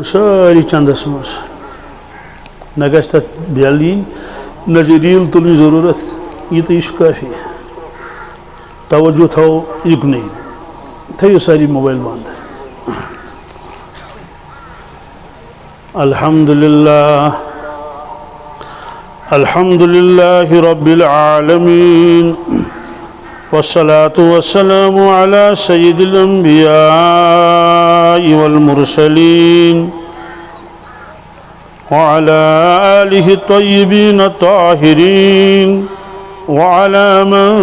सारी चंदस मज न गस तथ बेल yin न रील तुल जरूरत यह तो यह काफ़ी तवज्जो थो युकन थो सारी मोबाइल बंद। अल्हम्दुलिल्लाह रब्बिल आलमीन वस्सलातु वस्सलामु अला सय्यिदिल अंबिया वल मुरसलीन व अला आलिहि तय्यिबीन ताहिरीन व अला मन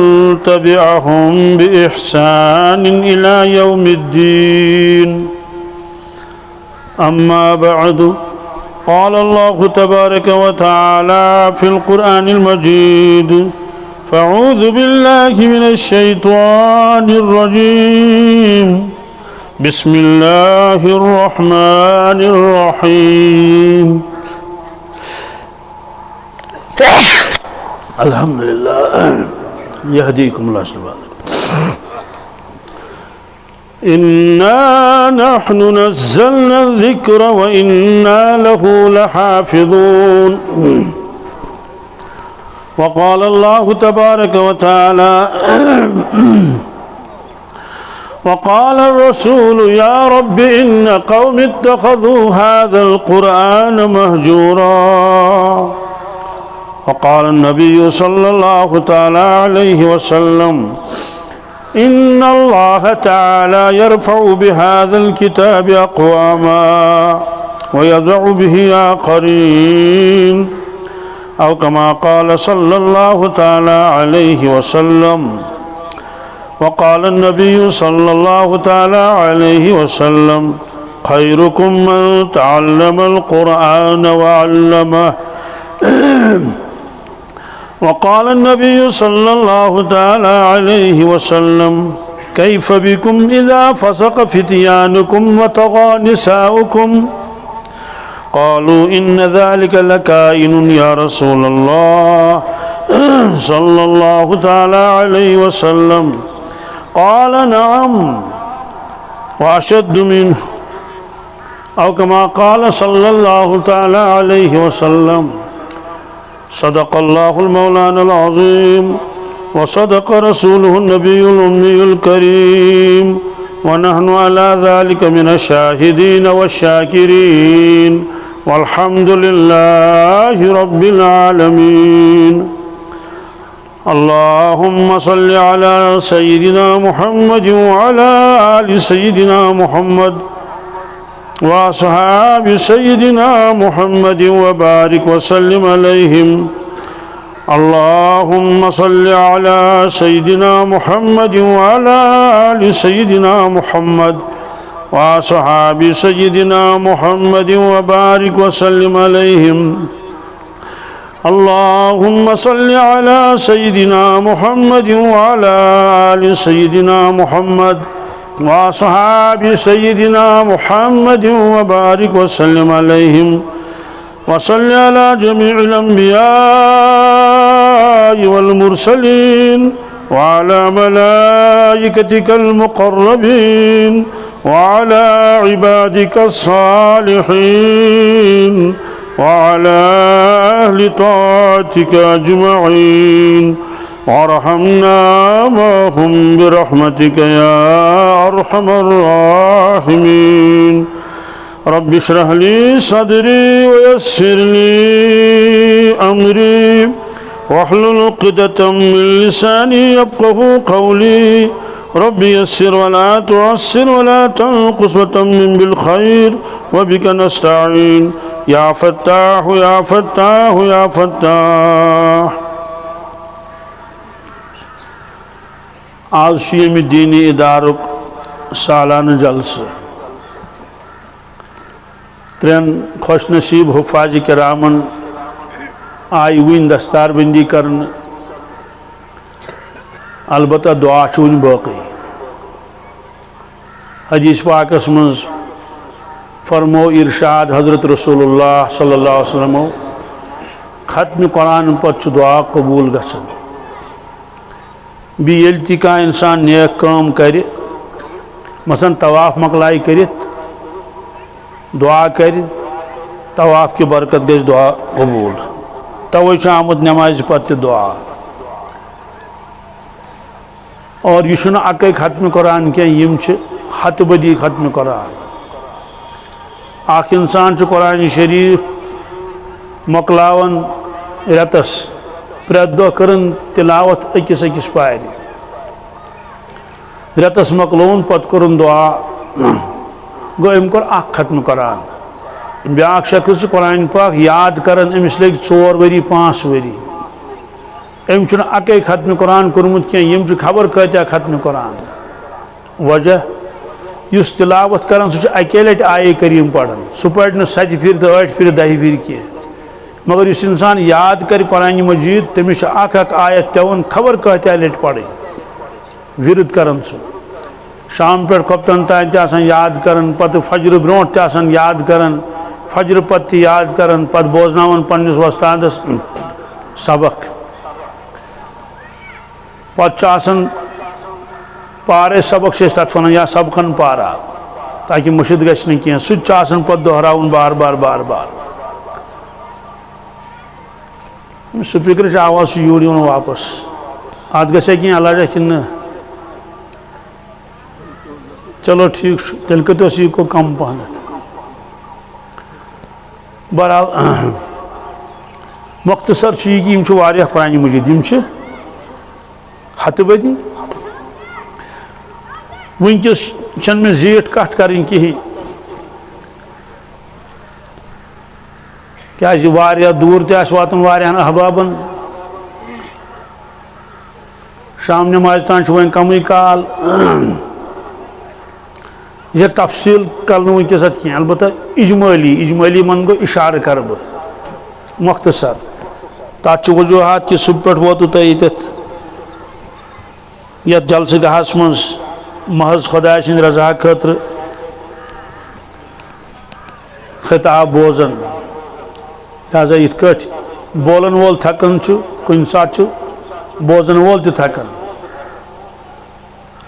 तबिअहुम बि इहसान इला यौमिद्दीन। अम्मा बअदु क़ाल अल्लाहु तबारक व तआला फ़िल क़ुरआनिल मजीद फ़अऊज़ु बिल्लाहि मिनश शैतानिर रजीम बिस्मिल्लाहिर रहमानिर रहीम। अल्हम्दुलिल्लाह यहदीकुमुल्लाह सब्बाक। इन्ना नहनु नज़्ज़लना ज़िक्र व इन्ना लहू लहाफ़िज़ून। वक़ाल अल्लाहु तबारक व तआला वक़ाल अर्रसूल या रब्बि इन्न क़ौमी इत्तख़ज़ू हाज़ल क़ुरआन महजूरा। वक़ाल अन्नबिय्यु सल्लल्लाहु तआला अलैहि वसल्लम इन्नल्लाह तआला यरफ़उ बिहाज़ल किताबि अक़वामा व यज़अु बिही आख़रीन औ कमा क़ाल सल्लल्लाहु तआला अलैहि वसल्लम। वक़ाल अन्नबिय्यु सल्लल्लाहु तआला अलैहि वसल्लम ख़ैरुकुम मन तअल्लमल क़ुरआन व अल्लमह। वक़ाल अन्नबिय्यु सल्लल्लाहु तआला अलैहि वसल्लम कैफ़ बिकुम इज़ा फ़सक़ फ़ित्यानुकुम व तग़ा निसाउकुम। क़ालू इन्न ज़ालिक लकाइनुन या रसूलल्लाह सल्लल्लाहु तआला अलैहि वसल्लम। क़ाल नअम व अशद्दु मिन्हु औ कमा क़ाल सल्लल्लाहु तआला अलैहि वसल्लम। सदक़ल्लाहुल मौलानाल अज़ीम व सदक़ रसूलुहुन नबियुल उम्मियुल करीम व नहनु अला ज़ालिका मिनश शाहिदीन वश्शाकिरीन वल्हम्दुलिल्लाहि रब्बिल आलमीन। अल्लाहुम्मा सल्लि अला सय्यिदिना मुहम्मद व अला आलि सय्यिदिना मुहम्मद व अस्हाबि सय्यिदिना मुहम्मद व बारिक व सल्लिम अलैहिम। अल्लाहुम्मा सल्लि अला सय्यिदिना मुहम्मद व अला आलि सय्यिदिना मुहम्मद व अस्हाबि सय्यिदिना मुहम्मद व बारिक व सल्लिम अलैहिम। अल्लाहुम्मा सल्लि अला सय्यिदिना मुहम्मद व अला आलि सय्यिदिना मुहम्मद व अस्हाबि सय्यिदिना मुहम्मद व बारिक व सल्लिम अलैहिम। व सल्लि अला जमीइल अंबिया वल मुरसलीन व अला मलाइकतिकल मुक़र्रबीन व अला इबादिकस सालिहीन व अला अहलि ताअतिका अजमईन वरहमना माहुम बिरहमतिका या अरहमर राहिमीन। रब्बि इश्रह ली सदरी व यस्सिर ली अमरी वहलुल उक़दतम मिन लिसानी यफ़क़हू क़ौली। रब्बि यस्सिर वला तुअस्सिर वला तनक़ुस व तम्मिम बिल खैर व बिका नस्तईन या फ़त्ताह या फ़त्ताह या फ़त्ताह। आज यमि दीनी इदारुक सालाना जलसा त्रेन खुश नसीब हुफ़ाज़ किरामन आई वन दस्तारबंदी करन। अलबत्ता दुआ वन बाक़ी। हदीस पाकस मज़ फरमो इरशाद हज़रत रसूलुल्लाह सल्लल्लाहु अलैहि वसल्लम खत्म कुरान पत्त दुआ कबूल गसन। बी येल ति का इंसान नेक काम करे मसलन तवाफ मकलाई करित दुआ कर, तवाफ की बरकत गई दुआ कबूल। तवे आमुत नमाज पत्त दुआ। और यह अक खत्म कुरान कह हत बदी खत्म कुरान। अख इंसान कुरान शरीफ मकलावन रतस प्रेत दह कर तिलावत अकिस अकिस पार। रतस मकलोन पत कर दुआ गो अम कोर अख खत्म कुरान। ब्याक शख्स कुरान पाक याद कर अमिस लग 4 वरी 5 वरी। अम अक खत्म कुरान कोर्मुत कह खबर कत्या खत्म कुरान। वजह युस तिलावत कर सह अके लट आये करीम पढ़न सह पढ़ न 7 फिर तो 8 फिर 10 फिर कह। मगर इस इंसान याद कर कुरान मजीद तमिस अक आयत पेवन खबर कत्या लट पढ़ विरद कर शाम पे कप्तन तान याद कर पत फजर ब्रो याद कर फजर पत याद कर पत बोजन पन्निस वस्तादस सबक पत पारे सबक से तथ वन या सबकन पारा ताकि मुशिद गि कह सह पत दोहराउन बार बार बार बार। स्पीकर आवाज यूर वापस अत गया कह अलग कि चलो ठीक तेल कतो यह को कम पहन। बहरहाल मुख्तसर यह कि कुरान मजीद हत बदी। वनकस मे जीठ कथ कर क्या दूर तातन वारियान अहबाबन शाम नमाज तान वन कम काल। यह तफसील कल वनकस कह अलबत्ता इजमाली मन गो इशार कर बह मुख्तसर तथ वजूहत कि सुबह पे वोतु तुम ये जलस गहस मज महज खुदा सद रजा खतर खिताब बोजन। लिहाजा इत बोलन वोल थकन कुन सात बोजन वोल थकन।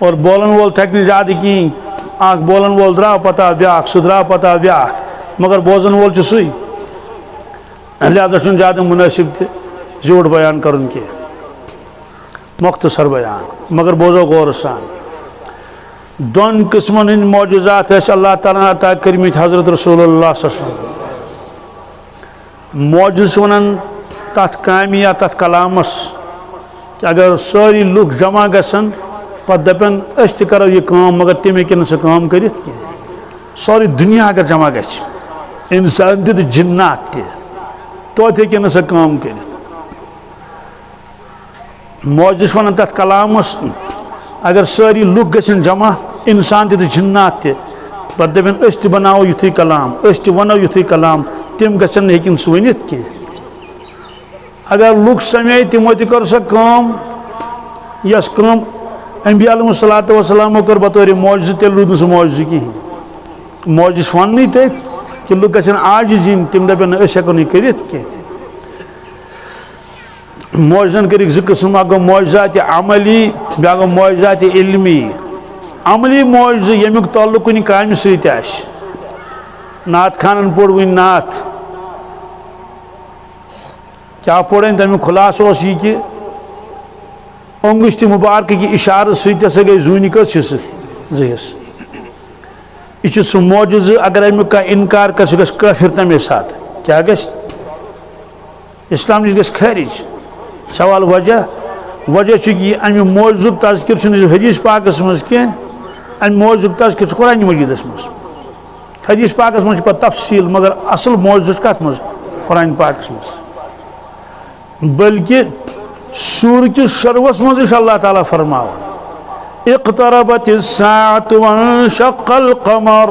और बोलन वोल थक ज्यादा कह बोलन वोल द्राव पता ब्या सह द्राव पता ब्या मगर बोजन वोल सुई। लिहाजा ज्यादा मुनासिब झूठ बयान कर मुख्तसर बयान मगर बोझो गौर सान। दोन किस्मन हंद मौजूजात अल्लाह ताला अता कर्मित हजरत रसूलुल्लाह मौजूज वन तथ कामि या तथ कलामस अगर सारी लुक जमा गसन पत दपन अस करो यह काम मगर तम हे सह काम कर सारी दुनिया अगर जमा ग इंसान तो जिन्नात तोत हे सह काम कर। मौजूद वन तथ कलामस अगर सारी लुक गन जमा इंसान तो जिन्नात पे दपन अस बनाओ युथी कलाम अस वनो युथी कलाम तम गन हेकिन सह वनित कह। अगर लुक समे तमो कर सह काम यस काम अम्बिया अलैहिस्सलातु वस्सलाम कर बतौर मौजूद तेल रूद सह मौजूद कहें। मौजूद वन ते कि लुक गन आजिज इन तम दपन अस हेको नह कर कह। मौजन कर 2 किस्म गो मौजूदात अमली ब्या गो मौजूदात इल्मी। अमली मौजू यमुक ताल्लुक कुन काम सत नात खानन पोड़ वन नात क्या पोड़न तमिक खुलास यह कि अंगुश्त मुबारक की इशार सत गई जून कस हिस्स यह सह मौजूद अगर अमुक कह इनकार कर सह काफिर तमे साथ क्या ग इस्लाम नश खारिज। सवाल वजह कि अमि मौजूद तज़किर हदीस पाकस मज कह अमि मौजूद तज़किर कुरान मजीदस मज हदीस पाकस मज तफसील मगर असल मौजूद कत मज कुरान पाकस मज। बल्कि सूर कि शर्वस मज अल्लाह ताला फरमावन इक़्तरबतिस्साअतु वंशक़्क़ल क़मर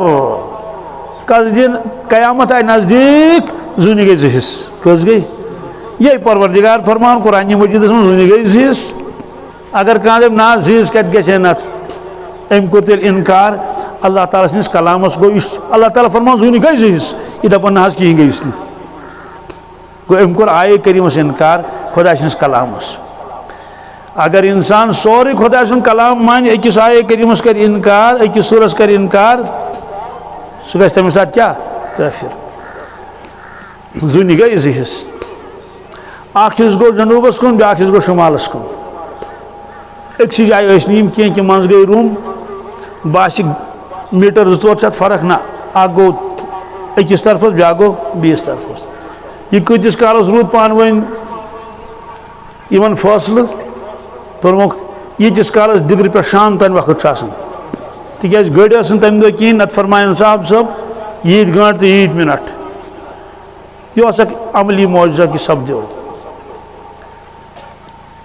कस दिन क़यामत आय नज़दीक जून गई हिस्स कस गई ये परवरदिगार फरमान कुरान मजीद में गई जीस। अगर कह दप ना जीस कत गे नत अम कोर तेल इनकार अल्लाह ताला सनिस कलामस गो अल्लाह ताला फरमान जून गई जीस यह दपान ना कहीं गई गो अम कोर आये करीमस इनकार खुदा सनिस कलामस। अगर इंसान सोरे खुदा सुन कलाम मान अकिस आये करीमस कर इनकार अकिस सूरस कर इनकार सह गि तमें साथ क्या काफिर जुनि गई हिस अख गो जनूबस कुन ब्या गो शुमालस कुन अक्स जाए कह मज गई रूम बास मीटर 2-4 फर्क ना अ गो अकिस तरफ ब्या गो बीस तरफ यह कतिस कालस रूद पान वन फैसल तुलमुख यीतिस कालस दिग्र पे शाम तन वक्त तिक गड़ तम दह कहें नत फरमान साहब यीत गंट तो यीत मिनट यह अमली मौजज़ा कि सपदो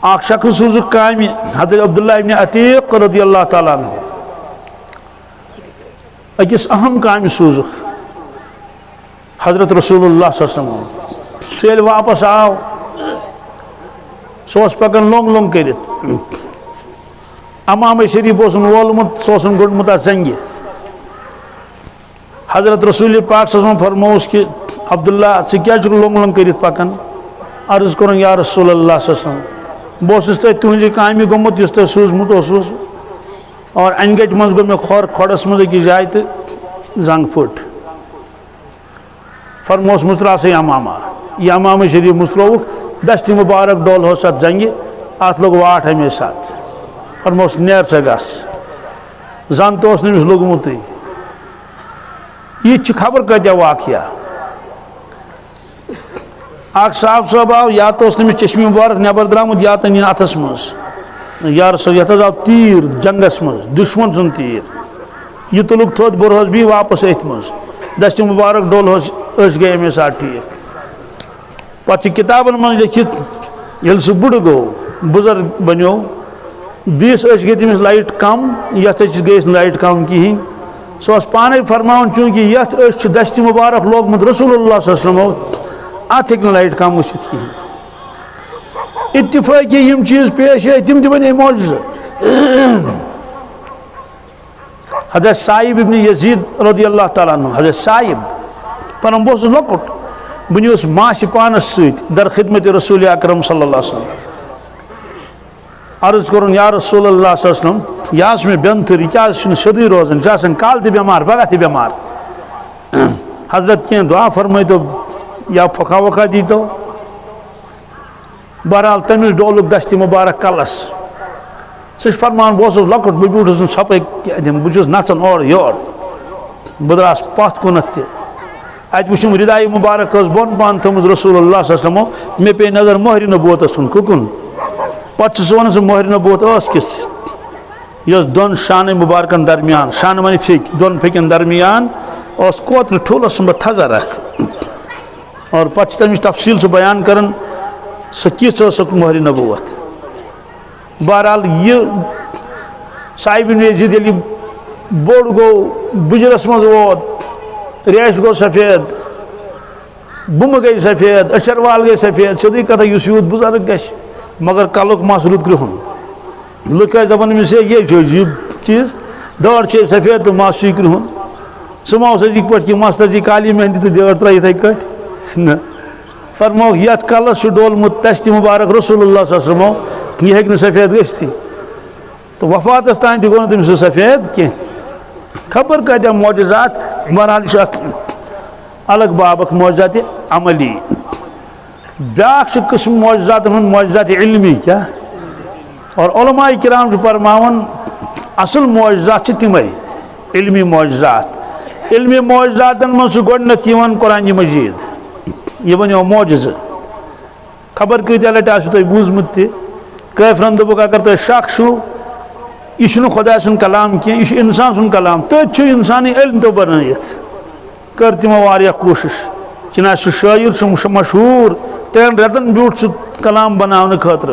अख शख्स सूजुक कामि हज़रत अब्दुल्लाह इब्न अतीक रज़ियल्लाहु ताला अन्हु अकिस अहम कामि सूजुक हज़रत रसूलुल्लाह सल्लल्लाहु अलैहि वसल्लम सह वापस आव सह पकन लोंग लोंग कर अमाम शरीफ वोलमुत सह गुड़मुत जंगे हज़रत रसूल पाक फरमोस कि अब्दुल्ला क्या लोंग लोंग कर पकन अर्ज कर या रसूलल्लाह बह तह तुज कामि गोमुत तह सूजमुत और अनगट मज गो मे खोर खोड़स मज अकिस जाए तो जंग फुट फरमोस मुचरा से अमामा यह अमाम शरीफ मुचरोक दस्ती मुबारक डोल हो सत जंगे अत लोग वाट हमें साथ फरमोस नेर से गस जन तो नमिस लोगमुत यह खबर कत्या वाकया अख साहब साहब आव या तो नमिस चश्मे मुबारक नबर द्रामुत या तो अथस मज यार सो यथ आव तीर जंगस मज दुश्मन सुन तीर यह तुलुक थोद बुरहस भी वापस अथ मज दस्ती मुबारक डोल गए अमे साथ ठीक पे किताबन मन लिखित ये सह बुड़ गो बुजुर्ग बनो बीस गई तमिस लाइट कम यथ गई लाइट कम कहें सह पाने फरमान चूंकि यथ दस्ती मुबारक लोगमुत रसूलुल्लाह सल्लल्लाहु अलैहि वसल्लम अत हेक लाइट कम वसित कहें इत्तिफाकी यम चीज पेश है तम बने मौजज़ हज़रत साइब इब्न यजीद रज़ियल्लाहु ताला अन्हु हज़रत साइब पर बह लकुट बह माश पानस सत दर खिदमत रसूल अकरम सल्लल्लाहु अलैहि वसल्लम अर्ज कर या रसूलल्लाह सल्लल्लाहु अलैहि वसल्लम यह मे बेंथर क्या सोदी रोजान यह कल तह बेमार पगह तह बेमार हजरत कह दुआ फरमाई तो या फका वका दी तो बहरहाल तमिस डोलुक दस्ती मुबारक कलस सह फरमान बह लकुट बह ब्यूठस छपे बहुत नचान और योर बह द्रास पथ कुनत तत वुम रिदाई मुबारक बोन पान थमुज रसूलुल्लाह सल्लल्लाहु अलैहि वसल्लम मे पे नजर मोहर नबूवतस कुन कुकुन पे वन सह मोहर नबूवत किस यह दोन शान मुबारकन दरमियान शान मन फेक दोन फेकन दरमियान कोत्र ठूलस सुन थजर अख और पे तमिस तफसील सह बयान कर सह किस मोहर नबूवत बहरहाल यह साहिब यजीद ये बोड़ गो बुजरस मज वोत रेश गो सफेद बुम गई सफेद अचरवाल गई सफेद सोदी कथा यूत बुजुर्ग ग मगर कलुक मस रुद कृहन लुक दपान ये अजीब चीज दड़ से सफेद तो मस कृहन सह मा पे मस लजी काली मेहंदी तो दड़ त्रा इथे कट फरमो यथ कलस डोलमुत दस्ती मुबारक रसूलुल्लाह सल्लल्लाहु अलैहि वसल्लम यह हेक सफेद गथि तो वफातस तान गो तमिस सफेद कह खबर कत्या मौजज़ात बहरहाल अलग बाबक मौजज़ात अमली ब्या किस्म मौजज़ात इल्मी क्या और उलमाए किराम फरमान असल मौजज़ात तमें इल्मी मौजज़ातन मन गोडनथ कुरान मजीद यह बनो मौजज़ खबर कत्या लट तुम बूजमुत कैफरन दोपुक अगर तुम शक छो यह खुदा सुन कलाम कह यह इंसान सुन कलाम तथ इंसान इल्म तो बनत कर तमो वारिया कोशिश चना शायर मशहूर 3 रेतन ब्यूट कलाम बनाने खतर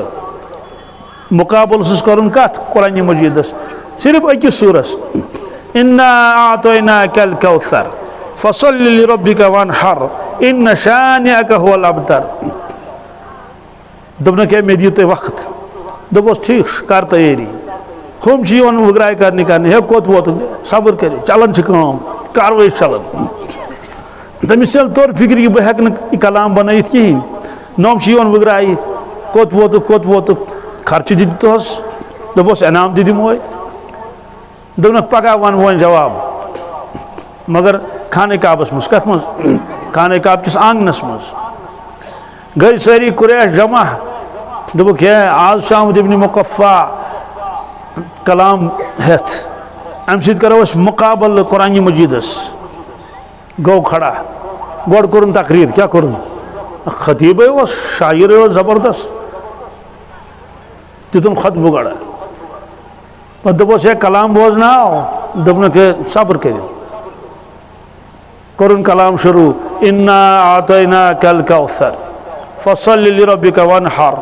मुकाबल कर कत कुरान मजीदस सिर्फ अकिस सूरस इन्ना आतैना कल कौसर फसल्लि लिरब्बिका वनहर इन्न शानिअका हुवल अबतर दोपन क्या मे दी तुम वक्त दोपस ठीक कर तैयारी हम वगराय करने हे कोत वोत सब्र कर चलन कार्रवाई चलन तमिस चल तौर फिक्र कि बह हेक कलाम बन कहें नम वगराय कोत वोत खर्च दितस दोपस इनाम दिमो दोपन पगह वन वो जवाब मगर खाने काबस मज कत मज खाने काब किस आंगनस मज गई सारी कुरैश जमा दोक है आज शाम इब्न मुकफ़ा कलाम हेत अम सत करो मुकाबल कुरान मजीदस गो खड़ा गोड़ कोर तकरीर क्या कोर खतीब शायर जबरदस्त तुम खतब गड़ा पे दोपस है कलाम बोजना दोपन के सब्र करो कोरुन कलाम शुरू इन्ना आतैना कल कौसर फसल्लि लिरब्बिका वनहर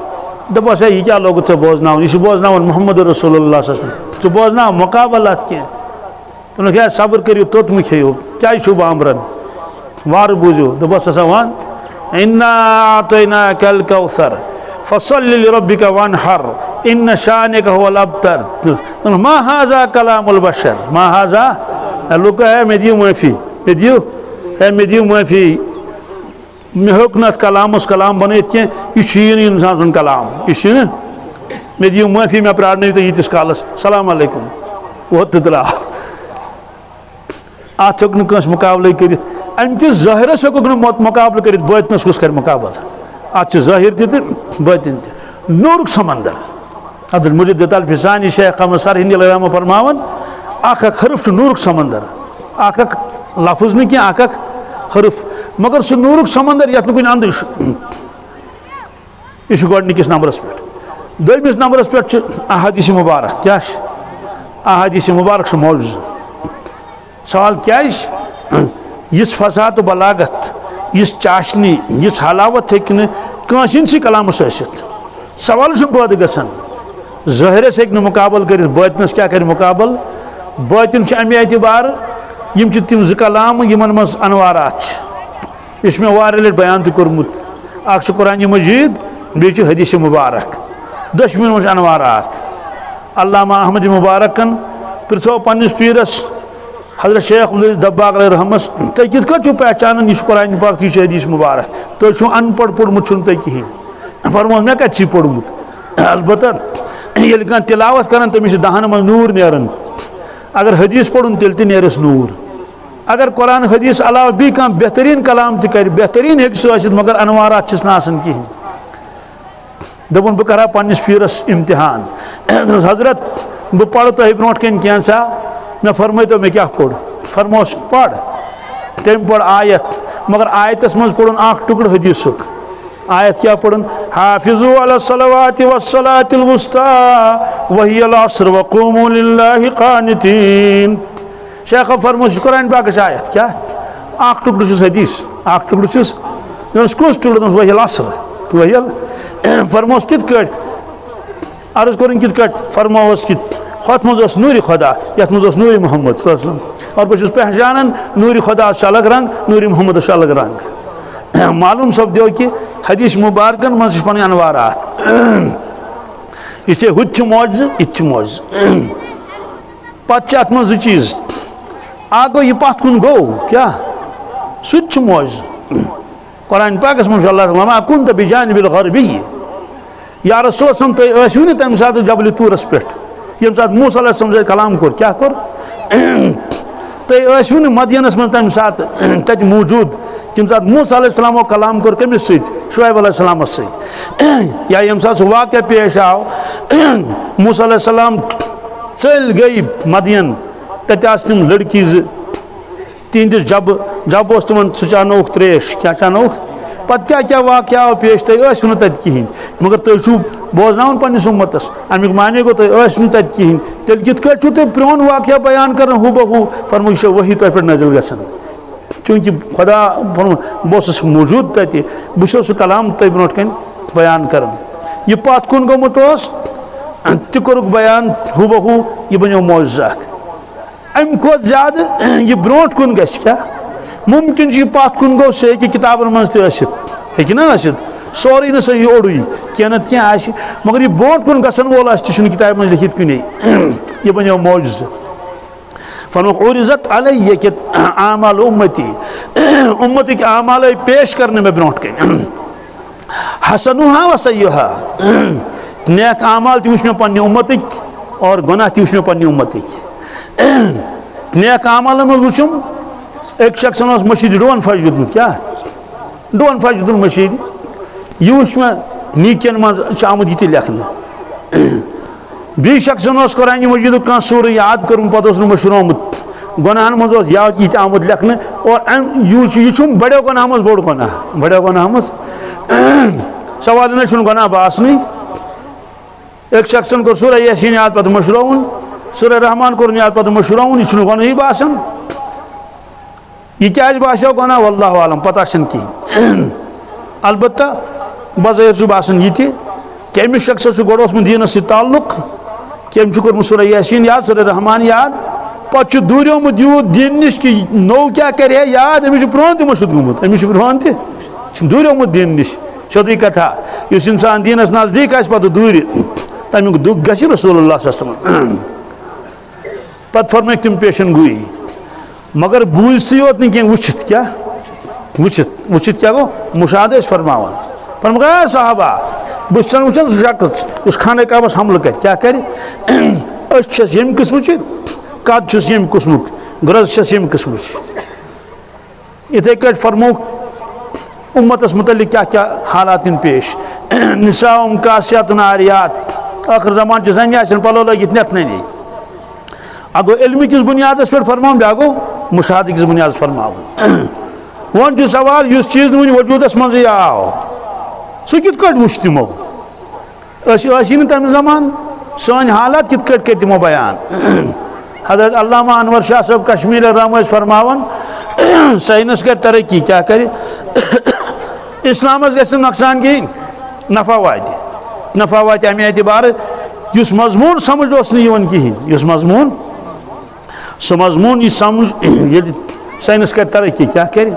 दोपस है ये क्या लोग से बोजना ये बोजना मोहम्मद रसूलुल्लाह से बोजना मुकाबलत के तुम क्या सब्र करो तोतम खेयो क्या शुभ आमरन वार बूझो दोपस वन इन्ना आतैना कल कौसर फसल्लि लिरब्बिका वनहर इन शानिका हुवल अब्तर मा हाज़ा कलामुल बशर मा हाज़ा लुक है मैं दियो माफ़ी मैं दियो है मैं दियो माफ़ी मैं हुकनत कलाम उस कलाम बने के ये इंसान सुन कलाम ये मैं दियो माफ़ी मैं प्रार्थना तो यीतिस कालस सलाम अलैकुम वो तला अत हेक मुकाबले कर अमि ज़ाहिरस हेक मुकाबले कर बतनस कुस कर मुकाबल अत ज़ाहिर तो बतन नूरुक समंदर अब्दुल मुजीद अल-फिसानी शेख अहमद सर हिंदी लगाम फरमावन अख हरफ नूरुक समंदर अख लफ्ज नहीं क्या अख हरफ मगर सह नूरुक समंदर ये कुछ अंद यह गोडनिकिस नंबरस पे दोमिस नंबरस पे अहादीस मुबारक क्या अहादीस मुबारक मौजूद सवाल क्या इस फसाद बलागत इस चाशनी इस हलावत हेकि कलाम सवाल पैदा गसान ज़ाहिरस हेक मुकाबल कर बतनस क्या कर मुकाबल बतन अमे एतबार तिम ज कलाम यमन मज अनवारात यह मे वारिया लट बयान तोर्मुत अख कुरान मजीद बे हदीस मुबारक दशमिन मज अनवारात अल्लामा अहमद मुबारकन पृथो पन्निस पीरस हजरत शेख अब्दुल दब्बाग रहमस तुम कित पहचान यह कुरान पाक यह हदीस मुबारक तुम अनपढ़ पोर्मुत तुम कहें फरमो मे कत पोर्मुत अलबत्ता ये कह तिलावत कर तमिस दहन मज नूर नेरन अगर हदीस पढ़ुन तेल नेरस नूर अगर कुरान हदीस अलावा बी कह बेहतरीन कलाम कर बेहतरीन हेक सह मगर अनवारात कहें दोपन बह करा पन्निस पीरस इम्तिहान हजरत बह पढ़ तुह ब्रोट कन कैसा मे फरमाई तो मे क्या पढ़ फरमोस पढ़ तम पढ़ आयत मगर आयतस मज पढ़ुन अख टुकड़ हदीसुक आयत क्या पढ़न हाफिजू अला सलावाति वस्सलातिल वुस्ता वहियल अस्र वक़ूमू लिल्लाहि क़ानितीन शेख फरमोस कुरान पाक आयत क्या अख टुकड़ हदीस अख टुकड़ कुस टुकड़ वहियल अस्र तो वहियल फरमोस कित अर्ज कर कित फरमोस कित हथ मज नूर खुदा यथ मज नूर मोहम्मद सल्लल्लाहु अलैहि वसल्लम और बस पहचान नूर खुदा अलग रंग नूर मोहम्मद अलग रंग मालूम सपदो कि हदीस मुबारकन मज पे अनवारात ये हुत मौज इत मौज पे अत मज चीज आ गो यह पत कुन गो क्या सह मौज कुरान पाकस मज अल्लाह कुन तो बिजानिबिल ग़रबी या रसूल तुम नी तम सात जबल तूरस पे यम सात मूसा अलैहिस्सलाम कलाम कोर क्या कोर तुम नी मदयनस मज तम सात तत मौजूद यम सात मूसा अलैहिस्सलाम कलाम कोर कमिस शुएब अलैहिस्सलाम या यम सात वाक़या पेश आव मूसा अलैहिस्सलाम चल गई मदयन तत तम लड़की तिंदिस जब तुम सह चानोक त्रेश क्या चानोक पत क्या क्या वाक़या आव पेश तुम तत कहें मगर तुम बोजनावन पन्निस उम्मतस अमिक माने गो तुम तत कहें तेल कित तुम प्रोन वाक़या बयान कर हु बहु फरमो यह वही तुह पे नजल गसान चूँकि खुदा बस मौजूद तत बस सह कलाम तुह ब्रोट कन बयान कर यह पत कुन गोमुत तह कोरुक बयान हु बहु यह बनो मौजज़ा अम खोत ज्यादा यह ब्रोट कुन गस क्या मुमकिन यह पत कुन गो सह हे किताबन मज ना सोरे ना सही ओडुई क्या नत क्या मगर यह ब्रोट कुन गसन वोल तह किताब मज लिखित कुने यह बनो मौजज़ फरमाया उरिज़त अलैहि कि आमाल उम्मती उम्मती के आमाल पेश करने में ब्रोट कन हसनुहा व सय्युहा नेक आमाल तम मे पन्ने उम्मतिक और गुनाह तम मे पन्ने उम्मतिक नेक आमाल में वुचुम एक शख्स मशीद डोन फज दिखुत क्या डोन फज दिखुत मशीद यह वुच मे नीकन मज आमुत ये लेखन बी शख्स कुरान मजीद कह सूर याद कर पे मशरूमुत गुनाहन मज ये आमुत लेखन और यह बड़ो गुनाह मज बोड़ गुनाह बड़ो गुनाह मज सवाल ना गुनाह बासन एक शख्स कोर सूर यासीन याद पे मशरून सूर रहमान कोर याद पे मशरून यह गुनाह बासन यह क्या बासो गुनाह वल्लाहु आलम पता कहीं अलबत्ता बज़ाहिर बासन ये कमिस शख्स गोड़ दीनस ताल्लुक कम कोर्मुत सूरह यासीन याद सूरह रहमान याद पे दूरियोमुत यूत दीन निश कि नो क्या करे याद अमिस प्रोन तह मुशद गुमुत अमिस प्रोन तह दूरियोमुत दीन निश सोदी कथा इस इंसान दीनस नजदीक पे दूर तमिक दुख गि रसूलुल्लाह सल्लल्लाहु अलैहि वसल्लम पत फरमाइक तम पेशन गोई मगर बूझती योत नहीं वुचित क्या वुचित क्या गो मुशाहदे फरमावन फरमा साहबा बस वुचान शख्स उस खाने काबस हमल कर क्या कर यम किस्म कद यम किस्म गरज यम किस्म इथे कट फरमो उम्मतस मुतल्लिक क्या क्या हालात पेश निसाउम कासियातुन आरियात आखिर जमान जन पलो लगित नेतने अगो इल्मी किस बुनियाद पे फरमाऊं ब्यागो मुशाहदे किस बुनियाद फरमावन वन सवाल इस चीज वन वजूदस मज आव सह कित वुच तमो तम जमान सन हालात कित कर तमो बयान हजरत अल्लामा अनवर शाह साहब कश्मीर रहम फरमावन साइंस कर तरक्की क्या करे इस्लामस गि नुकसान कहें नफा वात अमे एतबार इस मजमून समझ कहें इस मजमून सह मजमून यह समझ ये साइंस कर तरक्की क्या करे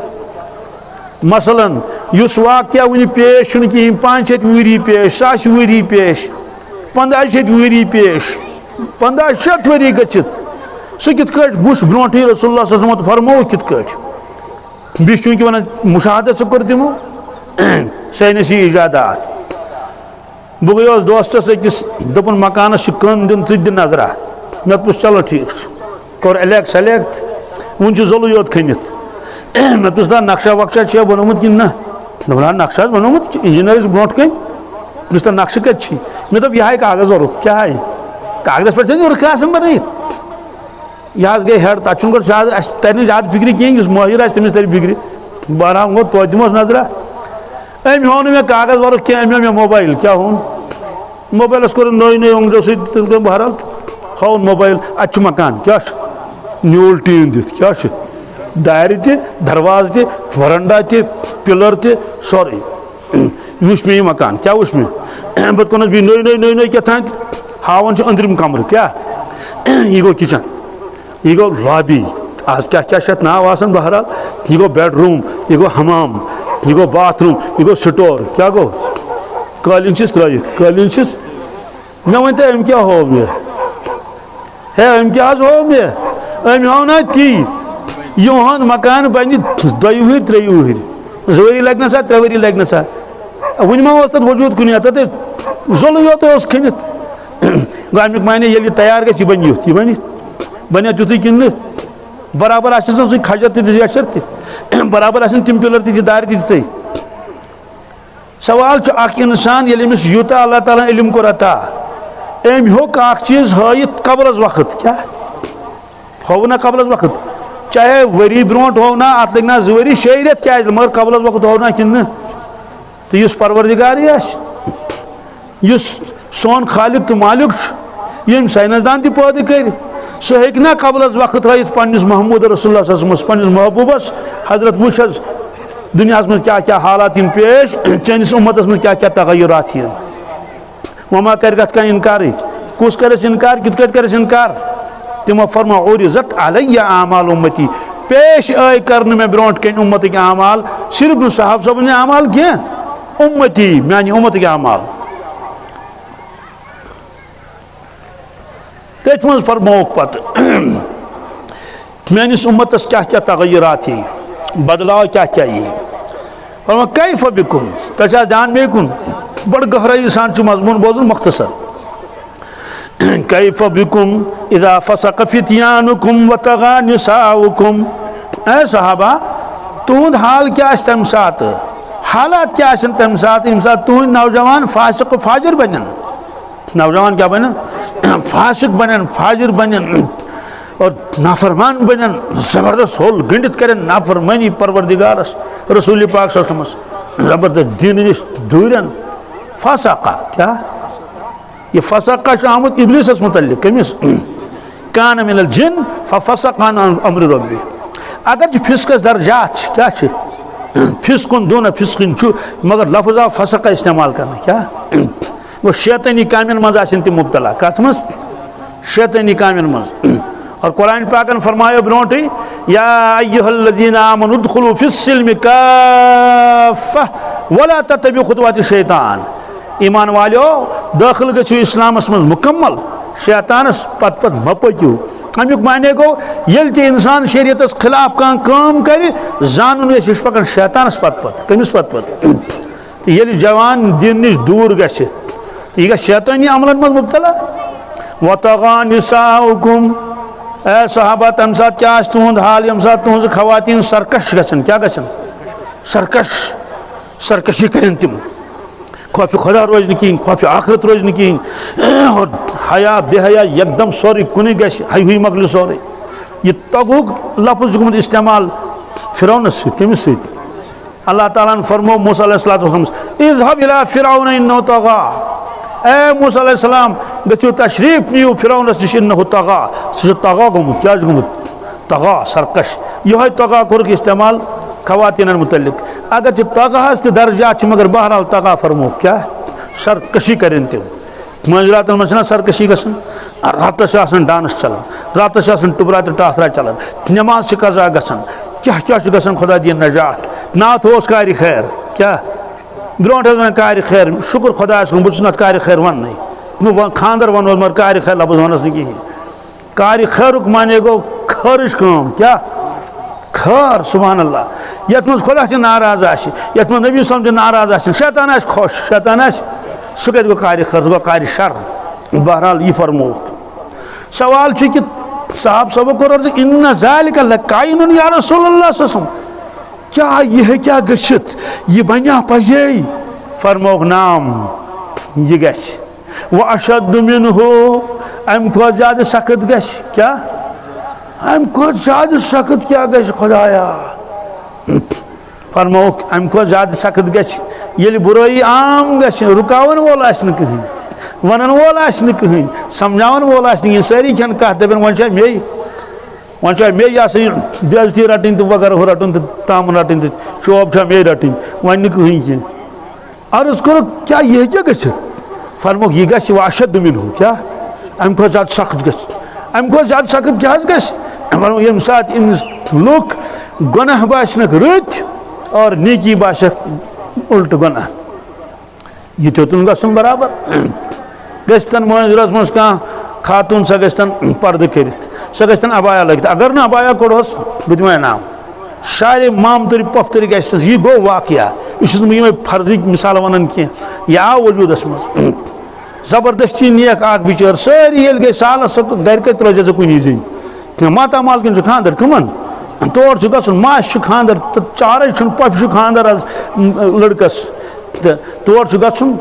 मसलन इस वाक़या वन पेश कहें 500 वरी पेश 100 वरी पेश 1500 वरी पेश 1500 वरी गचित सह कित वुच ब्रोटे रसूलुल्लाह सल्लल्लाहु अलैहि वसल्लम फरमो कित बी चूंकि वन मुशाहदा सह कर तमो साइंसी इजादात बह गई दोस्तस अकिस दोपन मकानस कन दिन तुझ दिन नजरा मे पुछ चलो ठीक कोर एलेक्ट सेलेक्ट वन जोलु योत खनित मे पुछ दा नक्शा वक्शा बनोमुत कि ना दोपन नक्शा बनोमुत इंजीनियरिंग ब्रोट कन पुछ नक्शा कत मे दोप यह कागज और क्या है कागज पे और बन यह गई हेड तक तर ज्यादा फिक्र कहें माहिर तमिस तर फिक्र बहरहाल गो तो दिमोस नजरा अम हो मे कागज वर्क क्या अमे मे मोबाइल क्या हो मोबाइलस कोर नई नई अंग्रेजों सहित बहरहाल हाउन मोबाइल अत मकान क्या न्यूल टीन दिख क्या दार दरवाज वरंडा पिलर सोरे वुच मे मकान क्या वुच मे बत कोन भी नई नई नई नई क्या हावन अंदरिम कमर क्या यह गो किचन यह गो लॉबी आज क्या क्या नाव आसान बहरहाल यह गो बेडरूम यह गो हमाम यह गो बाथरूम यह गो स्टोर क्या गो कालीन त्रित कालीन मे वन अम क्या हो मे है अम क्या हो मे अम हो ना ती यह मकान बन 2 वहर 3 वहर 2 वरी लग सा 3 वरी लग सा वन मा तथ वजूद कुन तथ जोल योत खनित गो अमुक माने ये तैयार गि बन युथ यह बन तुथु कि बराबर आ खजर तशर बराबर तम पिलर दार ती सवाल इंसान यमिस यूता अल्लाह ताला इल्म को अता अम होक चीज हायत कबलस वक्त क्या हो ना कबलस वक्त चाहे वरी ब्रोट हो ना अत लग ना 2 वरी 6 रेत क्या मगर कबलस वक्त हो ना कि तो इस परवरदिगार सोन खालिक तो मालिक यम साइंसदान तह पैदा कर सह हेक ना कबलस वक्त हायत पन्निस महमूद रसूलुल्लाह सल्लल्लाहु अलैहि वसल्लम पन्निस महबूबस हजरत वुच दुनिया में क्या क्या हालात पेश चैनिस उम्मतस में क्या क्या तगय्युरात वमा कर इनकार कुस कर इनकार कित कर इनकार तमो फरमा उरिज़त अलय्या आमाल उम्मती पेश आय करने में ब्रोट कन उम्मत के अमाल सिर्फ साहब सब ने अमाल कह उम्मती मानी उम्मत के अमाल तथ मज फरमोक पत मानिस उम्मतस क्या क्या तगय्युरात बदलाव क्या चाहिए फरमा कैफ बिकुम तशा जान में कुन बड़ गहराई सान मजमून बोजन मुख्तसर कैफ बिकुम इज़ा फसक फित्यानुकुम व तगा निसाउकुम ए सहाबा तुंद हाल क्या तम सात हालात क्या तम सात यम सात तुंद नौजवान फासिक फाजिर बनन नौजवान क्या बनन फासिक बनन फाजिर बनन और नाफरमान बनन जबरदस्त होल गंडित करें नाफरमानी परवरदिगारस रसूल पाक सल्लल्लाहु अलैहि वसल्लम जबरदस्त दीन निश दूरन फसाका क्या ये फसाका आमुत इब्लिस मुतल्लिक कमिस कान मिनल जिन फफसक अन अम्र रब्बी अगर फिस्कस दर्जात क्या फिस्कुन दोना फिस्किन मगर लफ्ज़ आव फसक का इस्तेमाल करना क्या वो शैतानी कामिन मज आसिन ति मुब्तला कत मज शैतानी कामिन मज और कुरान पाकन फरमायो ब्रोंटी या अय्युहल्लज़ीना आमनु उदखुलू फिस्सिल्मि काफ़्फ़ा वला तत्तबिउ खुतवाति शैतान ईमान वालो दाखिल गो इस्लामस मज मुकम्मल शैतानस पत पत मपक्यू अमुक माने गो ये इंसान शरीयतस खिलाफ काम कर जानन यह पकान शैतानस पत पत कमिस पत पत ये जवान दिन नश दूर गह यह शैतानी अमलन मज मुब्तला वतगा निसाउकुम ए सहाबा तम साथ क्या तुंद हाल यम साथ तुज खवातीन सरकश गसन क्या गसन सरकशी करें तिम खौफ खुदा रोज कहें खौफ आखरत रोज कहें और हया बेहया एकदम सोरे कुन गि हुई मकल सोरे यह तगुक लफ्ज़ गुमत इस्तेमाल फिरौनस कमिस अल्लाह ताला फरमो मूसा अलैहिस्सलाम इज़हब इला फिरौन इन्नहु तगा ए मूसा अलैहिस्सलाम गो तशरीफ नियो फिरौनस निश इन्नहु तगा सह तगा गुमत क्या गुमत तगा सरकश यह तगा कोरक इस्तेमाल खवातीन मुतल्लिक अगर तगाहस दर्जात मगर बहरहाल तगा फरमो क्या सरकशी करें तिम मंजरात मज सरकशी गसन रातस डांस चलान रातस टुबरा तो टासरा चलान नमाज कजा गसन क्या क्या गसन खुदा दिन नजात नात होस कार खैर क्या ब्रोट वन कार खैर शुक्र खुदा बहुत नत कार खैर वन खानदर वन मगर कार खैर लफ्ज़ वनस न कहें कार खैरुक माने गो खर्च काम क्या खर सुभान अल्लाह यथ मज खुदा नाराज यथ मज नबी सल्लल्लाहु अलैहि वसल्लम नाराज शैतान खुश शैतान सह गो कार खर गो कार शर बहरहाल यह फरमो सवाल कि साहब सब कोर इन्ना ज़ालिका लकाइनुन या रसूलल्लाह सल्लल्लाहु अलैहि वसल्लम क्या यह क्या गछित यह बन्या पजे फरमोक नाम यह गछ व अशद्दु मिन्हु अम खो ज्यादा सख्त गछ क्या अम खो ज्यादा सख्त क्या गछ खुदाया फरमोक अम खो ज्यादा सख्त गछ ये बुराई आम गछ रुकावन वोल आसन कहीं वनन वोल आसन कहीं समझावन वोल आसन सारी खन कह दपन वन मे बेजती रटन तो वगर हो रटन तो ताम रटन तो चौब मे रटन वन कहीं कह अर्ज करो क्या यह क्या गछ फरमोक यह गछ अशद मिन्हु क्या अम खो ज्यादा सख्त गछ अम खो ज्यादा सख्त क्या गछ फरमोक यम साथ इन लुक गुनाह बासनक रुत और नेकी बासक उल्ट गुनाह यह तोतन गसन बराबर गन मंजरस मज कह खातून सह गन पर्द कर सह गन अबाया लगित अगर ना अबाया कोड़स बह नाम शारे मामतरी पफ्तरी गह गो वाकया यह फर्जी मिसाल वन कह यह आव वजूदस मज जबरदस्ती नेक आख बिचार सारी ये गई सालस गर कत रोज कुन जन मातामाल किन खानदर कमन तोर गसन माश खानदर तो चारे पफ खानदर लड़कस तोर गसन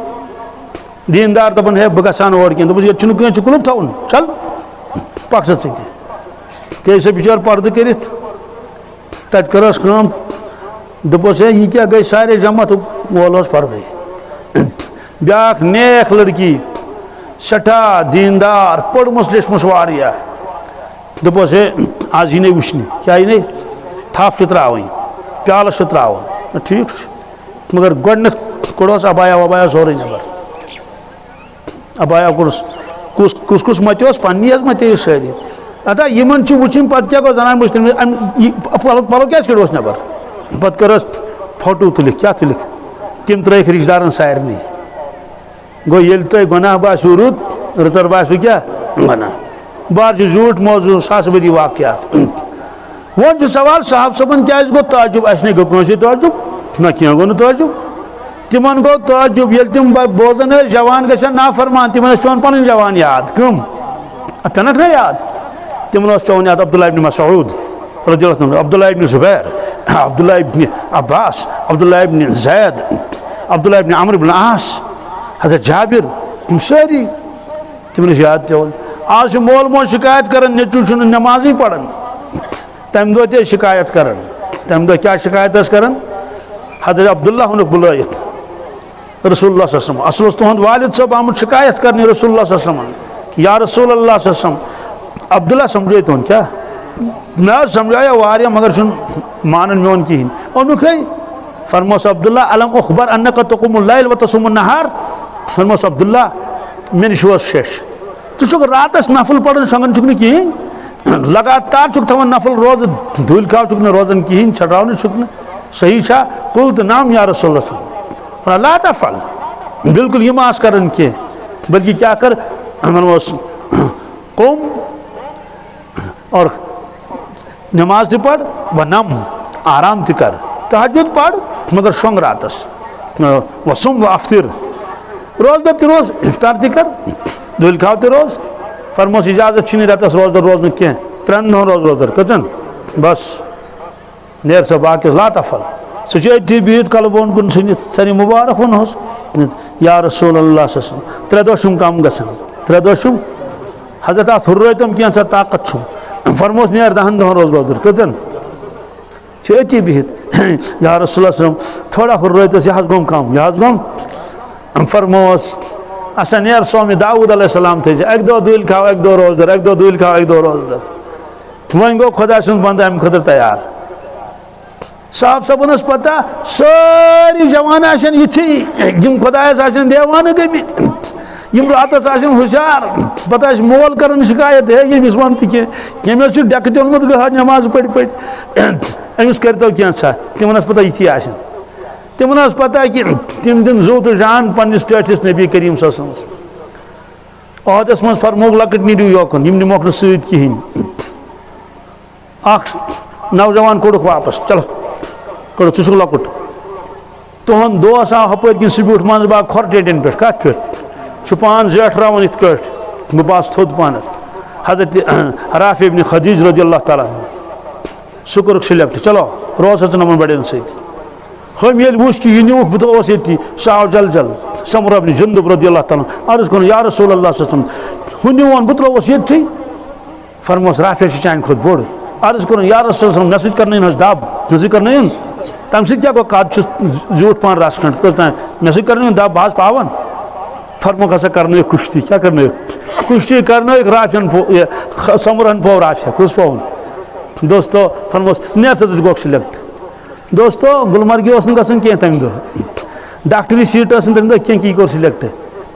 दीनदार दपान है बह गसान और कह दोपस ये कुलुप थवन चल पक सा कैसे बिचार पर्द कर तत करस दोपस है यह क्या गई सारे जमा तो वोलस पर्द ब्याक नेक लड़की सठा दीनदार पड़मस लेचमस वारिया दोपस है आज यह वुचन क्या यह थप त्रावन प्यालस त्रावन ठीक मगर गोडन कोड़स अबाया वबाया सोरे नबर अबाया कोड़स कुस कुस मत्योस पन्नी मत्यो सारी अदा यमन वुचन पे क्या गो जनान मुश्किल पलो क्या कड़ोस नबर पे करस फोटो तुलिक क्या तुलिक तम त्रिक रिश्तेदारन सारे गो ये तुम गुनाह बासू रुत रचर बासू क्या गुनाह बार झूठ मौजू सास बदी वाकयात वो सवाल साहब सबन क्या गो ताजुब अस गो ताजुब ना क्या गो ताजुब तिमन गो ताजुब ये तम बोजन जवान गन नाफरमान तिमन पे पन जवान याद कम पेन ना याद तिमन पे याद अब्दुल्लाह इब्न मसऊद रज़ियल्लाहु अन्हु, अब्दुल्लाह इब्न ज़ुबैर, अब्दुल्लाह इब्न अब्बास, अब्दुल्लाह इब्न ज़ैद, अब्दुल्लाह इब्न अम्र इब्न आस, हज़रत जाबिर, तुम सारी तुमने याद पेवन। आज मोल मोल शिकायत कर नेचू नमाजी पढ़ान, तम दो ते शिकायत कर, तम दो क्या शिकायत कर, हज़रत अब्दुल्लाह बुलायत रसूलुल्लाह सल्लल्लाहु अलैहि वसल्लम, असल तुहद वालिद सब आमुद शिकायत करने रसूलुल्लाह सल्लल्लाहु अलैहि वसल्लम, या रसूलुल्लाह सल्लल्लाहु अलैहि वसल्लम। अब्दुल्लाह समझे तुम क्या मैं समझाया वारिया मगर सुन मानन मोन कहीं और फरमोस अब्दुल्ला अलम अखबर अन्नका तक़ुमुल लैल व तसूमुन नहार, फरमोस अब्दुल्ला मे निश शेष तुक रातस नफल पढ़न संगन चुक कहीं लगातार चुक थवन नफल रोज धूल खाव चुक रोजन कहीं छटाव चुक सही छा कुल तो नाम या रसूलुल्लाह ला तफल बिल्कुल ये मास करन के बल्कि क्या कर फरमोस कौम और नमाज ति पढ़ व नम आराम ति कर, तहज्जुद पढ़ मगर शोंग रातस वसुम व अफ्तिर रोज दर रोज इफ्तार ति कर दुल खाव ति रोज। फरमोस इजाजत नहीं रहता रोज दर रोज कह त्रन रोज रोज दर कचन बस नेर सब बाकी ला तफल सह बिहित कल बोन कुन सनी मुबारक वन या रसूलुल्लाह सल्लल्लाहु अलैहि वसल्लम त्रे दोशुम कम गसन त्रे दोशुम हजरत अत हुर्रतम क्या ताकत छु फरमोस नेर दहन दहन रोज रोज दर कचन अति बिहित या रसूलुल्लाह थोड़ा हुर्रत यह गम कम यह गम फरमोस असा नेर सोमे दाऊद अलैहिस्सलाम थे एक दो दुल खाओ एक दो रोज दर एक दो दुल खाओ एक दो रोज दर वन गो खुदा सुन बंद अम खुद तैयार साहब सबनस पता सारी जवान यम खुदायस देवान गम रातस हुशार पता मोल कर शिकायत है यमिस वन तमें डेक तोलमुत गह नमाज पढ़ अमिस करतो क्या तिमन पता ये तिमन पता कि तिम दिन जू तो जान पन्निस टठिस नबी करीम अहदस मज फरमोक लकट नीरू योकन यम निमोक सत कहीं नौजवान कोड़क वापस चलो कड़ो चुक लकुट तुहद दोस आव हपर कि सह ब्यूठ मन बाग खोर टेटन पे कत पे पान जेठरान इत बह बास थोद पान हजरत राफी इब्न खदीज रज़ियल्लाहु तआला सह कोर सिलेक्ट चलो रोज नमन बड़न हम ये वुच कि यह नुक बह ये सह आव जल जल समरा इब्न जुंदुब रज़ियल्लाहु तआला अर्ज कर या रसूलुल्लाह सल्लल्लाहु अलैहि वसल्लम हु नुवन बह त्रोवस ये फरमोस राफी चान खुद बोड़ अर्ज कर या रसूलुल्लाह मे सत कर दब तुझे कर तम क्या गो कद जूठ पान रस खंड मे सत कर दब बह पावन फरमोक हसा कर कुश्ती क्या कर कुश्ती कर राफियन समरन पो राफिया कुस पवन दोस्तों फरमोस ने गो सिलेक्ट दोस्तों गुलमर्गी गसन कह तम दह डॉक्टरी सीट तम दह कह कोर सिलेक्ट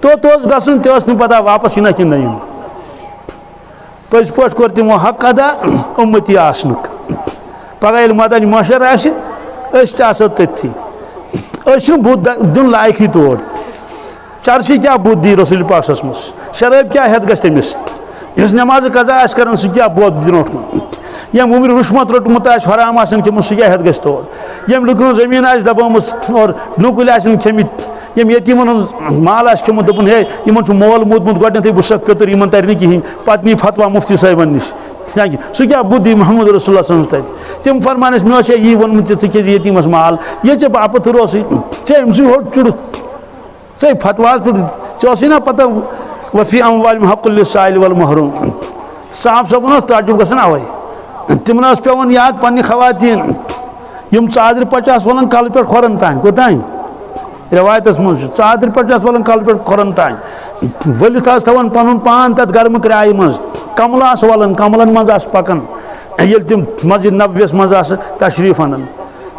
तो गसन ते पता वापस यना कि नहीं पज पे कोर तमो हक अदा उम्मती आसनुक पगह मदन मशर आसो तथी बुद दिन लायक तोड़ चर्ची क्या बुद दी रसूल पाक मज शराब क्या हेत गस तमिस इस नमाज कजा आस कर सह क्या बोध ब्रो यम उम्र रुशमत रोटमुत हराम तम सह क्या हेत गस तोड़ यम लुक जमीन दबामत और नुकुल छमित यम यतीमन माल खमुत दोपन हे इन मोल मूदमुत गोडे बह सख पितर इन तर कहें पत् नी फतवा मुफ्ती साहबन नश सह क्या बुद्धि मोहम्मद रसूलुल्लाह तत तम फरमान मे यी वोनमुत चे यतीमस माल ये चे बापत रोस चे अमस होट चुड़ चे फतवास पे ना पता वफ़ी अमवाल हक़्क़ुल साइल वल महरूम साहब सबन ताजुब गसन अवे तिमन पेवन याद पन्नी खवातीन यम चादर पच वलन कल पे खोरन तान कोतान रवायतस मज चादर पे वलन कल पे खोरन तान वलित थवन पन पान तथ गर्म क्राय मज कमल वलन कमलन मज पकान ये तम मस्जिद नबवियस मज तशरीफ अनान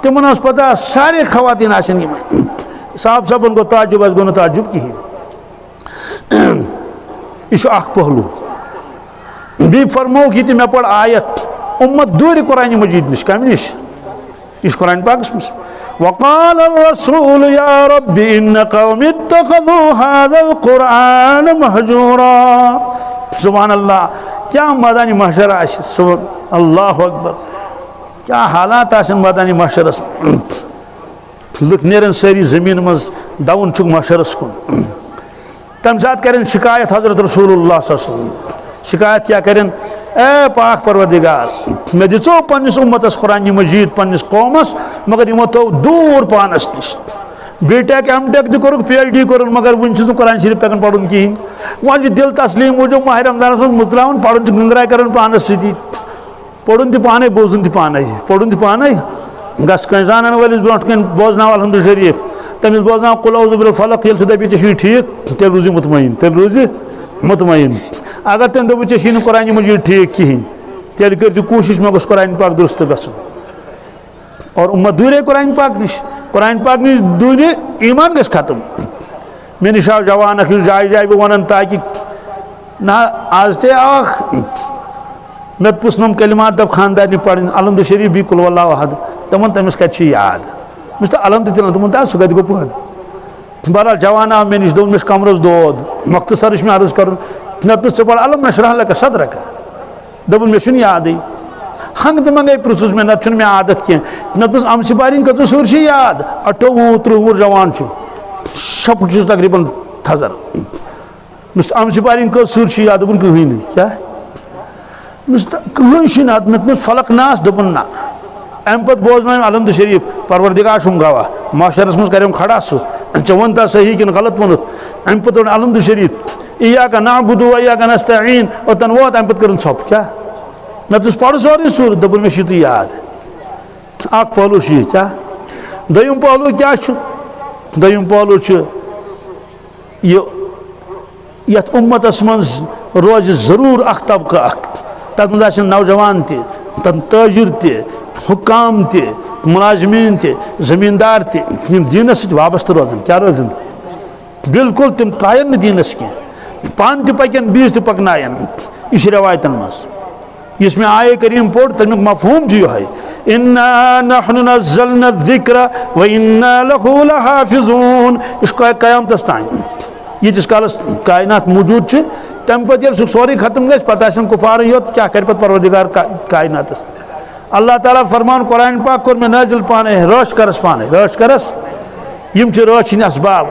तिमन पता सारे खवातीन साहब सबन गो ताजुब गो न ताजुब कहें यह पहलू बी फरमोक ये मे पढ़ आयत उम्मत दूर कुरान मजीद नश कम नश इस कुरान पाकस मज वक़ाल रसूल या रब्बी इन्न क़ौमी इत्तख़ज़ू हाज़ल क़ुरआन महजूरा। सुभान अल्लाह क्या मैदान महशर अल्लाहु अकबर क्या हालात मैदान महशरस लुक नेरन सारी जमीन मज दवन चुक महशरस कुन तम सात करें शिकायत हजरत रसूलुल्लाह सल्लल्लाहु अलैहि वसल्लम शिकायत क्या करें ए पाक परवरदिगार मे दिचो पन्निस उम्मतस कुरान मजीद पन्निस कौमस मगर यमो तो दूर पानस निश बीटेक एमटेक तक कोरुक PhD कोरुक मगर वन कुरान शरीफ तक पढ़ुन कहीं वह दिल तस्लीम वो माह रमजान मुजलावन पढ़ुन गंगराय कर पानस सी पढ़ुन पाने बोजन पाने पढ़ुन पाने गस कह जान वलिस ब्रो कन बोजनाव अलहमद शरीफ तमिस बोजनाव कुल औज़ु बिल फलक ये दपी चे ठीक तेल रूजी मुतमईन अगर तम दप चे कुरान मजीद ठीक कहें तेल कर कोशिश मे गोस कुरान पाक दुरुस्त गसन और उम्मत दूरे कुरान पाक निश दूर ईमान गस खत्म मे निश आव जवान जाय जाय बह वन ताकि ना आज ते मे पुसनम कलिमात दप खानदानी पढ़ अलहमद शरीफ भी कुल वल्लाहु अहद तमन तमिस कत याद मुझे अलहमद तुम सह गो पहन बहरहाल जवान आव मे निश दोन मे कमरस दोद मख्तसर मे अर्ज कर मे े पढ़ अलम नशरह लक सदरक दोपन मे याद हंग तो मंगे पृथुस मे नत मे आदत कह मे अम सिपारी कत सूर याद 28 30 जवान शप तकरीबन थजर अम सिपारी कत सूर याद दोपन कहीं क्या कहीं ना मे फलक नास दोपन ना अम पे बोजन अलहमद शरीफ परवरदिगार शुम गवाह माशरस मज कर खड़ा चे वन ता सही कि गलत वोन अम पे अलहमद शरीफ इय्याका नअबुदु व इय्याका नस्तईन और तन वोत अम पे कर छप क्या मे पढ़ सोरी सूर दोपन मे तो याद अख पहलू क्या दोयम पहलू क्या दोयम पहलू ये उम्मतस मज रोज जरूर अख तबका तथ मज नौजवान ताजिर हुकाम मुलाजमीन जमींदार दीनस वाबस्त रोजन क्या रोजन बिल्कुल तम तायन दीनस कह पान पकन बीस पकनायन यह रवायतन मज इस में आये करीम पोट तमिक मफहूम यह इन्ना नहनु नज़्ज़लना ज़िक्र व इन्ना लहू लहाफ़िज़ून इसको क़यामतस तान यीतिस कालस कायनात मौजूद तम पे सोरी खत्म गई पता कुफार योत क्या कर परवरदिगार कायनातस अल्लाह ताला फरमान कुरान पाक कोर में नाजिल पाने रोश करस यम रोशन असबाब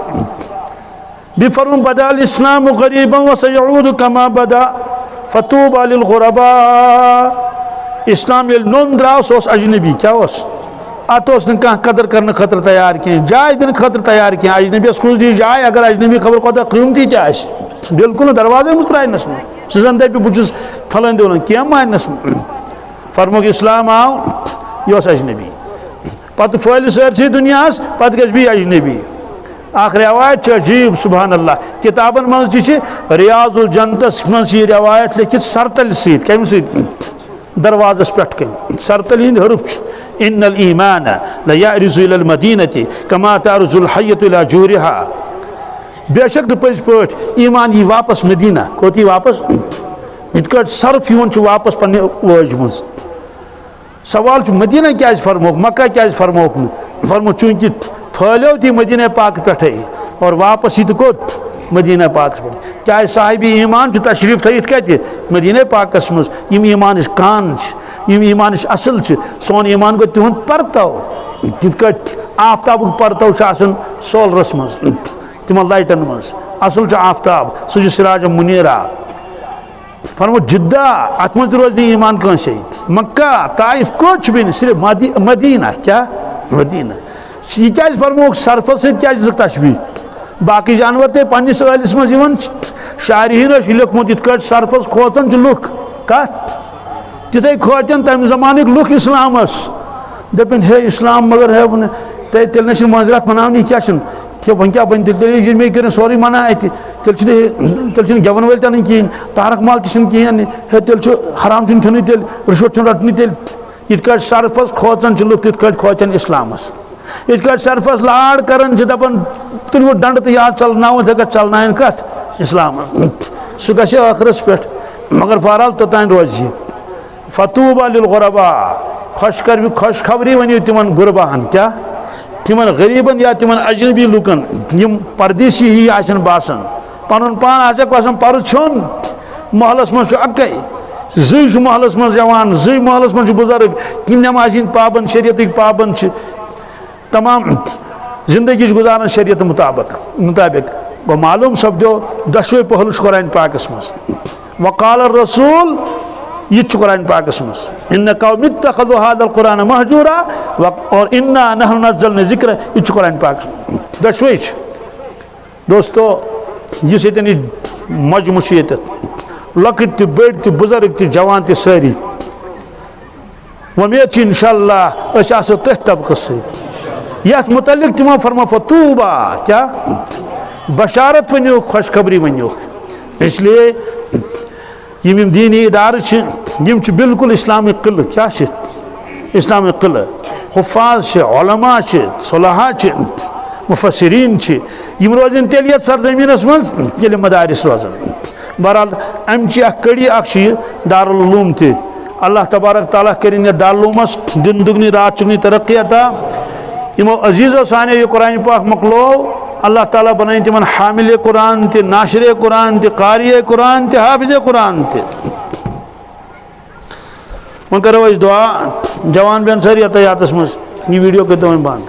बिफरम बदाल इस्लाम गरीबन व सयऊद कमा बदा फतूबा लिल गुरबा इस्लाम ये नोन द्राव सोस अजनबी क्या अत कदर करने खतर तैयार कह जाय दिन खतर तैयार कह अजनबीस कुछ दी जाय अगर अजनबी खबर कोता कीमती बिल्कुल दरवाजे मुसरायनस सह दप बहुत फलन दिवन क्या मानस फरमुक इस्लाम आव यह अजनबी पत फैल सरसी दुनिया पत गई अजनबी अख रवायत अजीब सुबहान अल्लाह किताबन मज रियाजुल जन्नतस मज रवायत लिखित सरतल कम दरवाजस पे सरतल हिंद हरूफ इन्नल ईमान लयअरिज़ु इलल मदीनति कमा तअरिज़ुल हय्यतु इला जूरिहा बेशक पज पट ईमान यी वापस मदीना कोत यी वापस इत सर्फ यून वापस पन्ने वज मज सवाल मदीना क्या फरमोक मक्का क्या फरमोक फरमो चूंकि फैलो थी मदीना पाक पे और वापस ये कोत मदीना पाक पे चाहे साहिबी ईमान तशरीफ थी कत मदीना पाकस मज यम ईमान कान यम ईमान असल सोन ईमान गो तिहद परतो तिथ आफ्ताब परतो सोलरस मज तिम लाइटन मज असल आफ्ताब सह सिराज मुनीरा फरमो जिद्दा अत मज रोज ईमान कंसे मक्का ताइफ कोच भी सिर्फ मदीना क्या मदीना यह क्या फरमो सरफ सह तशबी बाकी जानवर ते पन्निस ٲलिस मज शायरीन लिखमुत इत सरफस खोचन लुख कत तिथे खोचन तम जमान लुख इस्लामस दपन हे इस्लाम मगर है वन तेल ना मंजरत मनावनी क्या वन क्या बन तेल मे कर सोरी मना तेल गेवन वल तन कहें तारक माल कहें हे तेल हराम खन तेल रिश्वत रटन तेल इत सरफस खोचन लुख तिथ खोचन इस्लामस इत सरफस लाड़ कर दपान तुल डंड तो याद चलना चलना कत इस्लाम सह ग आखरस पे मगर बहरहाल तोतान रोज फतूबा लिल गुरबा खुशखबरी वन तिमन गुरबाहन क्या तिमन गरीबन या तिमन अजनबी लुकन यम परदेसी ही आसन बासन पन पान आसक बासन पर छोन महलस मज अक्कै जी महलस मज जवान जी महलस मज बुजुर्ग कि नमाज पाबंद शरीयत पाबंद तमाम जिंदगी गुजारान शरीयत मुताबिक गो मालूम सपदो दशवे पहलुस कुरान पाकस मज वकाल रसूल ये कुरान पाकस मस इन्ना कौम इत्तखज़ू हाज़ल कुरान महजूरा और इन्ना नहनु नज़्ज़लना ज़िक्र ये कुरान पाक दशवे दोस्तों इस मजमू लकट त बड़ त बुजुर्ग त जवान त सारी उम्मीद इंशाअल्लाह अस तथ तबक़ सत मुतल्लिक़ तमो फरमा फतूबा क्या बशारत वनो खुशखबरी वनो इसलिए यम दीनी इदारे बिल्कुल इस्लामिक किल क्या इस्लामिक किल हुफ़ाज़ उलमा सुलहा मुफस्सिरीन यम रोजन तेल सरजमीनस मज ये मदारिस रोजन बहरहाल अमची कड़ी दारुल उलूम ति अल्लाह तबारक ताला करिन दारुल दिन दुगनी रात चुगनी तरक्की अता यमो अजीज़ो साने ये कुरान पाक मकलो अल्लाह ताला बनाई तिमन हामिल कुरान ति नाशिर कुरान ति कारी कुरान ति हाफिज कुरान ति वह करो इस दुआ जवान बेन सारी अतयातस मज ये वीडियो के तो बंद